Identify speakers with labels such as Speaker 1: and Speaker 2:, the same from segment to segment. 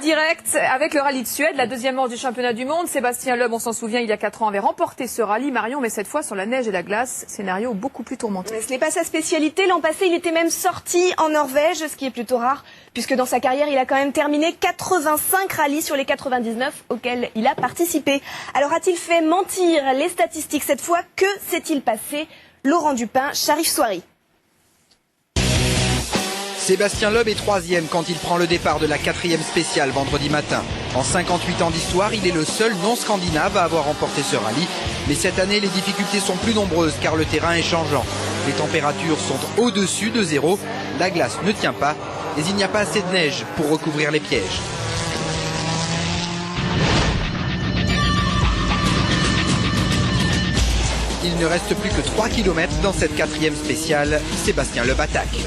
Speaker 1: direct avec le rallye de Suède, la deuxième manche du championnat du monde. Sébastien Loeb, on s'en souvient, il y a 4 ans, avait remporté ce rallye, Marion, mais cette fois sur la neige et la glace, scénario beaucoup plus tourmenté.
Speaker 2: Ce n'est pas sa spécialité. L'an passé, il était même sorti en Norvège, ce qui est plutôt rare, puisque dans sa carrière, il a quand même terminé 85 rallyes sur les 99 auxquels il a participé. Alors a-t-il fait mentir les statistiques cette fois? Que s'est-il passé? Laurent Dupin, Sharif Soiri.
Speaker 3: Sébastien Loeb est 3e quand il prend le départ de la 4e spéciale vendredi matin. En 58 ans d'histoire, il est le seul non-scandinave à avoir remporté ce rallye. Mais cette année, les difficultés sont plus nombreuses car le terrain est changeant. Les températures sont au-dessus de zéro, la glace ne tient pas et il n'y a pas assez de neige pour recouvrir les pièges. Il ne reste plus que 3 km dans cette 4e spéciale. Sébastien Loeb attaque.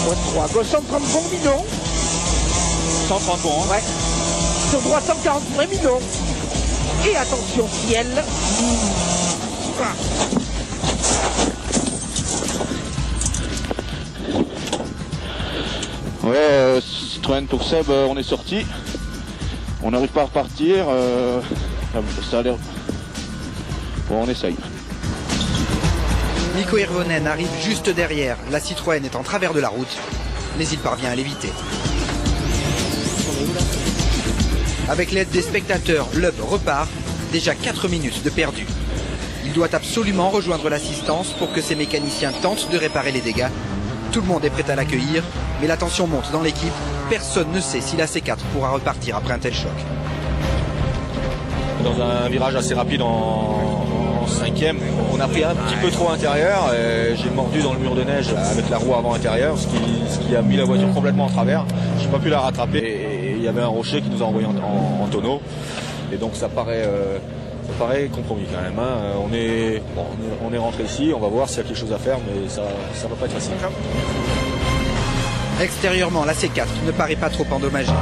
Speaker 4: 3, gauche 130 bons bidons. 130 bons, hein. Ouais. Sur droite 140 vrais bidons. Et attention ciel.
Speaker 5: Ouais, Citroën pour Seb, on est sorti. On n'arrive pas à repartir. Ça a l'air... Bon, on essaye.
Speaker 3: Mikko Hirvonen arrive juste derrière. La Citroën est en travers de la route, mais il parvient à l'éviter. Avec l'aide des spectateurs, Loeb repart. Déjà 4 minutes de perdu. Il doit absolument rejoindre l'assistance pour que ses mécaniciens tentent de réparer les dégâts. Tout le monde est prêt à l'accueillir, mais la tension monte dans l'équipe. Personne ne sait si la C4 pourra repartir après un tel choc.
Speaker 6: Dans un virage assez rapide en 5e, on a pris un petit peu trop intérieur. J'ai mordu dans le mur de neige avec la roue avant intérieure, ce qui a mis la voiture complètement en travers. Je n'ai pas pu la rattraper et il y avait un rocher qui nous a envoyé en tonneau. Et donc ça paraît compromis quand même. Hein. On est rentré ici, on va voir s'il y a quelque chose à faire, mais ça va pas être facile.
Speaker 3: Extérieurement, la C4 ne paraît pas trop endommagée.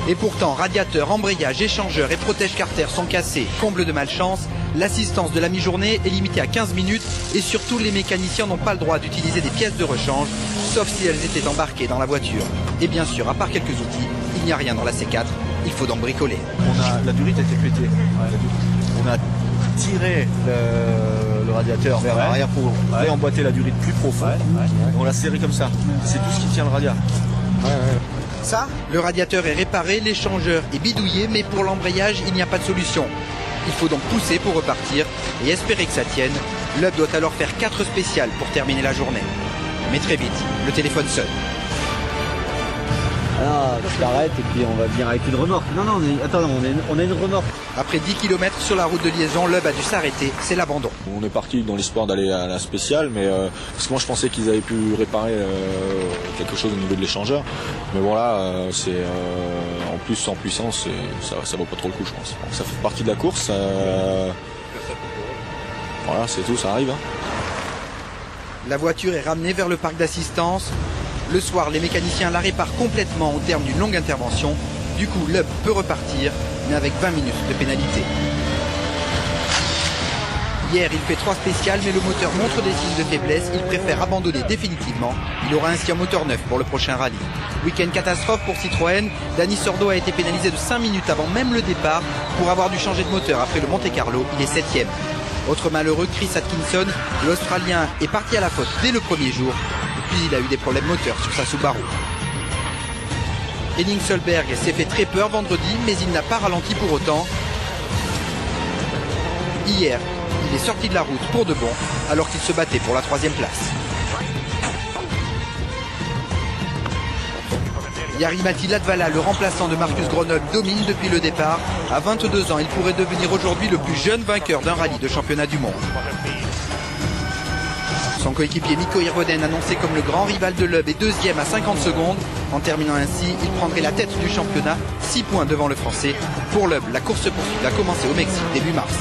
Speaker 3: Et pourtant, radiateur, embrayage, échangeur et protège-carter sont cassés. Comble de malchance, l'assistance de la mi-journée est limitée à 15 minutes et surtout les mécaniciens n'ont pas le droit d'utiliser des pièces de rechange, sauf si elles étaient embarquées dans la voiture. Et bien sûr, à part quelques outils, il n'y a rien dans la C4, il faut donc bricoler.
Speaker 6: La durite a été pétée. On a tiré le radiateur vers l'arrière pour réemboîter la durite plus profonde. On l'a serré comme ça. C'est tout ce qui tient le radiateur.
Speaker 3: Ça, le radiateur est réparé, l'échangeur est bidouillé, mais pour l'embrayage, il n'y a pas de solution. Il faut donc pousser pour repartir et espérer que ça tienne. Loeb doit alors faire 4 spéciales pour terminer la journée. Mais très vite, le téléphone sonne.
Speaker 7: Ah, je t'arrête et puis on va venir avec une remorque. Non, on a une remorque.
Speaker 3: Après 10 km sur la route de liaison, Loeb a dû s'arrêter, c'est l'abandon.
Speaker 6: On est parti dans l'espoir d'aller à la spéciale, mais parce que moi je pensais qu'ils avaient pu réparer quelque chose au niveau de l'échangeur. Mais voilà, c'est en plus sans puissance, ça vaut pas trop le coup, je pense. Donc, ça fait partie de la course. Voilà, c'est tout, ça arrive. Hein.
Speaker 3: La voiture est ramenée vers le parc d'assistance. Le soir, les mécaniciens la réparent complètement au terme d'une longue intervention. Du coup, Loeb peut repartir, mais avec 20 minutes de pénalité. Hier, il fait 3 spéciales, mais le moteur montre des signes de faiblesse. Il préfère abandonner définitivement. Il aura ainsi un moteur neuf pour le prochain rallye. Week-end catastrophe pour Citroën. Dani Sordo a été pénalisé de 5 minutes avant même le départ pour avoir dû changer de moteur après le Monte-Carlo. Il est 7e. Autre malheureux, Chris Atkinson, l'Australien, est parti à la faute dès le premier jour. Puis il a eu des problèmes moteurs sur sa Subaru. Henning Solberg s'est fait très peur vendredi, mais il n'a pas ralenti pour autant. Hier, il est sorti de la route pour de bon, alors qu'il se battait pour la 3e place. Jari-Matti Latvala, le remplaçant de Marcus Grönholm, domine depuis le départ. À 22 ans, il pourrait devenir aujourd'hui le plus jeune vainqueur d'un rallye de championnat du monde. Son coéquipier Mikko Hirvonen, annoncé comme le grand rival de Loeb, est 2e à 50 secondes. En terminant ainsi, il prendrait la tête du championnat, 6 points devant le Français. Pour Loeb, la course poursuite va commencer au Mexique début mars.